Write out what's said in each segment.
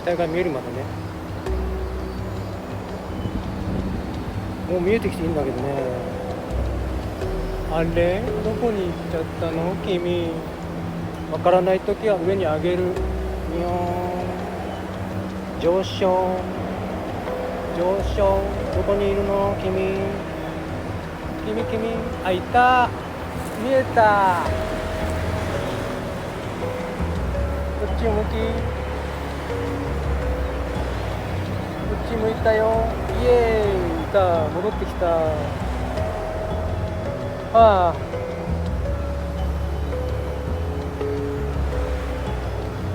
体が見えるまでね。もう見えてきていいんだけどね。あれどこに行っちゃったの君。わからないときは上に上げる。にょーん。上昇。上昇。どこにいるの君。君。あ、いた。見えた。こっち向き。こっち向いたよ。イエーイ。いた。戻ってきた。ああ。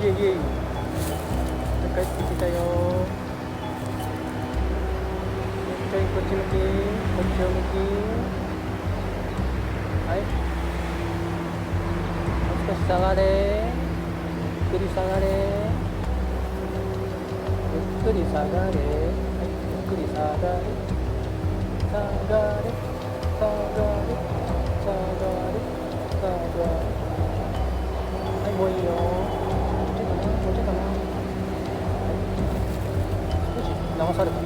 イエイイエイ。帰ってきたよ。こっち向き。こっちを向き。はい。もう少し下がれ。ゆっくり下がれ。ゆっくり下がれ。はい。ゆっくり下がれ。下がれ。下がれ。下がれ。下がれ。はい、もういいよ。もうちょいかな。もうちょいかな。はい。少し流されたね。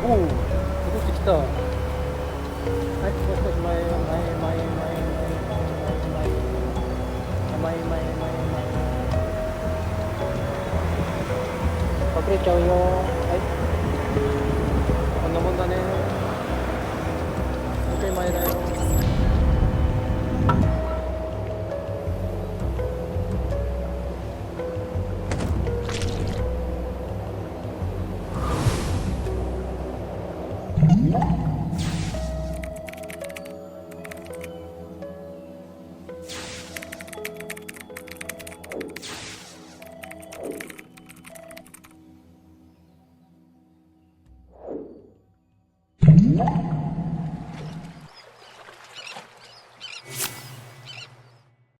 おお、戻ってきた。はい、もう少し前。隠れちゃうよ。はい。こんなもんだね。もうちょい前だよ。